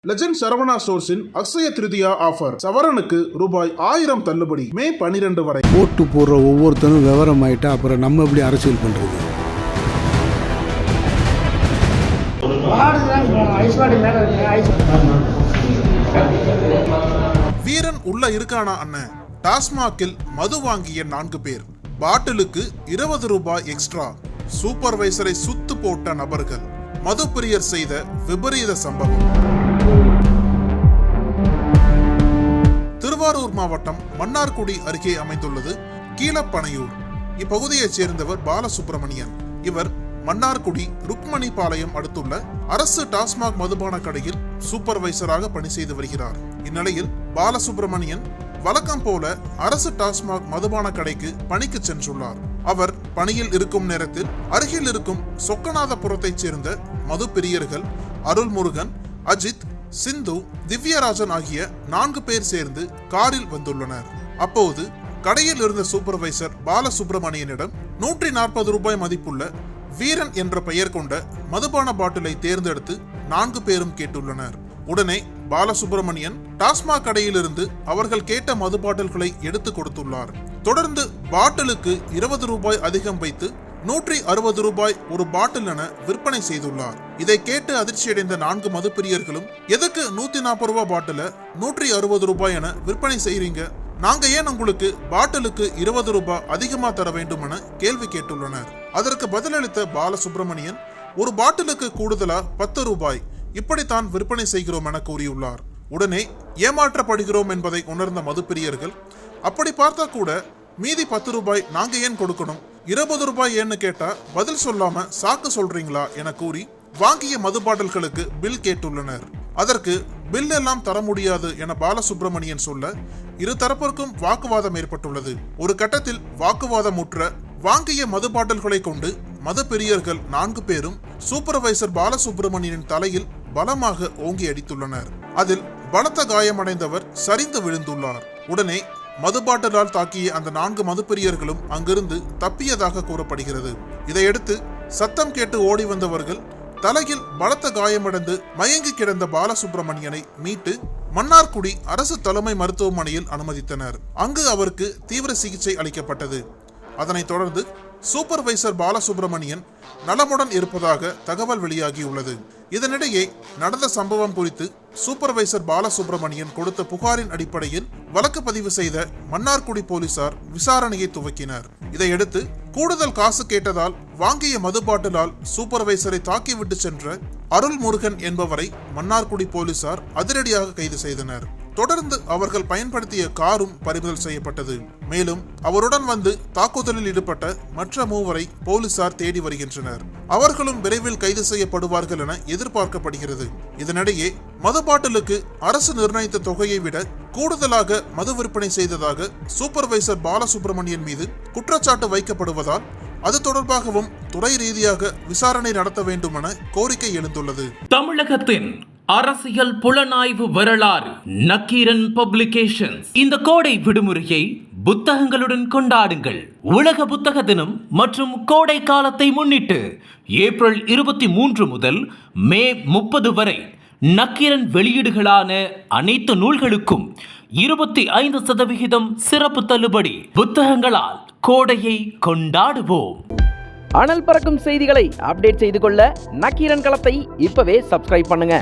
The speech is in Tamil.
லெஜண்ட் சரவணா ஸ்டோர்ஸின் அக்ஷய திருதியா ஆஃபர் சவரனுக்கு ரூபாய் 1000 தள்ளுபடி மே 12 வரை. ஓட்டு போடுற ஒவ்வொருத்தரும் விவரம் ஆயிட்டா அப்புறம் நம்ம எப்படி அரசியல் பண்றது? வீரன் உள்ள இருக்கானா அண்ணன்? டாஸ்மாகில் மது வாங்கிய 4 பேர், பாட்டிலுக்கு 20 ரூபாய் எக்ஸ்ட்ரா. சூப்பர்வைசரை சுத்து போட்ட நபர்கள். மது பிரியர் செய்த விபரீத சம்பவம். திருவாரூர் மாவட்டம் மன்னார்குடி அருகே அமைந்துள்ளது கீழப்பனையூர். இப்பகுதியைச் சேர்ந்தவர் பாலசுப்ரமணியன். இவர் மன்னார்குடி ருக்மணி பாளையம் அடுத்துள்ள அரசு டாஸ்மாக் மதுபான கடையில் சூப்பர்வைசராக பணி செய்து வருகிறார். இந்நிலையில் பாலசுப்ரமணியன் வழக்கம் போல அரசு டாஸ்மாக் மதுபான கடைக்கு பணிக்கு சென்றுள்ளார். அவர் பணியில் இருக்கும் நேரத்தில் அருகில் இருக்கும் சொக்கநாதபுரத்தைச் சேர்ந்த மது பிரியர்கள் அருள்முருகன், அஜித், சிந்து, திவ்யராஜன் ஆகிய 4 பேர் சேர்ந்து காரில் வந்துள்ளனர். அப்போது கடையில் இருந்த சூப்பர்வைசர் பாலசுப்ரமணியனிடம் 140 ரூபாய் மதிப்புள்ள வீரன் என்ற பெயர் கொண்ட மதுபான பாட்டிலை தேர்ந்தெடுத்து 4 பேரும் கேட்டுள்ளனர். உடனே பாலசுப்ரமணியன் டாஸ்மாக் கடையிலிருந்து அவர்கள் கேட்ட மது பாட்டில்களை எடுத்து கொடுத்துள்ளார். தொடர்ந்து பாட்டிலுக்கு 20 ரூபாய் அதிகம் வைத்து 160 ரூபாய் ஒரு பாட்டில் என விற்பனை செய்துள்ளார். இதை கேட்டு அதிர்ச்சியடைந்த 4 மது பிரியர்களும், எதுக்கு 140 ரூபாய் பாட்டில 160 ரூபாய் என விற்பனை செய்றீங்க? நாங்க ஏன் உங்களுக்கு பாட்டிலுக்கு 20 ரூபாய் அதிகமா தர வேண்டும் என கேள்வி கேட்டுள்ளனர். அதற்கு பதிலளித்த பாலசுப்ரமணியன், ஒரு பாட்டிலுக்கு கூடுதலா 10 ரூபாய் இப்படித்தான் விற்பனை செய்கிறோம் என கூறியுள்ளார். உடனே ஏமாற்றப்படுகிறோம் என்பதை உணர்ந்த மது பிரியர்கள், அப்படி பார்த்தா கூட மீதி 10 ரூபாய் நாங்க ஏன் கொடுக்கணும், 20 ரூபாய் ஏன்னு கேட்டா பதில் சொல்லாம சாக்கு சொல்றீங்களா என கூறி வாங்கிய மது பாட்டில்களுக்கு பில் கேட்டுள்ளனர். அதற்கு பில் எல்லாம் தர முடியாது என பாலசுப்ரமணியன் சொல்ல இரு தரப்பிற்கும் வாக்குவாதம் ஏற்பட்டுள்ளது. ஒரு கட்டத்தில் வாக்குவாதம் முற்ற வாங்கிய மது பாட்டில்களை கொண்டு மது பிரியர்கள் 4 பேரும் சூப்பர்வைசர் பாலசுப்ரமணியனின் தலையில் பலமாக ஓங்கி அடித்துள்ளனர். அதில் பலத்த காயமடைந்தவர் சரிந்து விழுந்துள்ளார். உடனே மது பாட்டிலால் தாக்கிய அந்த 4 மது பிரியர்களும் அங்கிருந்து தப்பியதாக கூறப்படுகிறது. இதையடுத்து சத்தம் கேட்டு ஓடி வந்தவர்கள் தலையில் பலத்த காயமடைந்து மயங்கி கிடந்த பாலசுப்ரமணியனை மீட்டு மன்னார்குடி அரசு தலைமை மருத்துவமனையில் அனுமதித்தனர். அங்கு அவருக்கு தீவிர சிகிச்சை அளிக்கப்பட்டது. அதனைத் தொடர்ந்து சூப்பர்வைசர் பாலசுப்ரமணியன் நலமுடன் இருப்பதாக தகவல் வெளியாகியுள்ளது. இதனிடையே நடந்த சம்பவம் குறித்து சூப்பர்வைசர் பாலசுப்ரமணியன் கொடுத்த புகாரின் அடிப்படையில் வழக்கு பதிவு செய்த மன்னார்குடி போலீசார் விசாரணையை துவக்கினர். இதையடுத்து கூடுதல் காசு கேட்டதால் வாங்கிய மது பாட்டிலால் சூப்பர்வைசரை தாக்கிவிட்டு சென்ற அருள்முருகன் என்பவரை மன்னார்குடி போலீசார் அதிரடியாக கைது செய்தனர். தொடர்ந்து அவர்கள் பயன்படுத்திய காரும் பறிமுதல் செய்யப்பட்டது. மேலும் அவருடன் வந்து தாக்குதலில் ஈடுபட்ட மற்ற 3 போலீசார் தேடி வருகின்றனர். அவர்களும் விரைவில் கைது செய்யப்படுவார்கள் என எதிர்பார்க்கப்படுகிறது. இதனிடையே மது பாட்டிலுக்கு அரசு நிர்ணயித்த தொகையை விட கூடுதலாக மது விற்பனை செய்ததாக சூப்பர்வைசர் பாலசுப்ரமணியன் மீது குற்றச்சாட்டு வைக்கப்படுவதால் அது தொடர்பாகவும் துறை ரீதியாக விசாரணை நடத்த வேண்டும் என கோரிக்கை எழுந்துள்ளது. தமிழகத்தின் அரசியல் புலனாய்வு வரலாறு நக்கீரன் பப்ளிகேஷன்ஸ். இந்த கோடை விடுமுறையை புத்தகங்களுடன் கொண்டாடுங்கள். உலக புத்தக தினம் மற்றும் கோடை காலத்தை முன்னிட்டு ஏப்ரல் 23 முதல் மே 30 வரை நக்கீரன் வெளியீடுகளான அனைத்து நூல்களுக்கும் 25% சிறப்பு தள்ளுபடி. புத்தகங்களால் கோடையை கொண்டாடுவோம். அனல் பறக்கும் செய்திகளை அப்டேட் செய்து கொள்ள நக்கீரன் களத்தை இப்பவே சப்ஸ்கிரைப் பண்ணுங்க.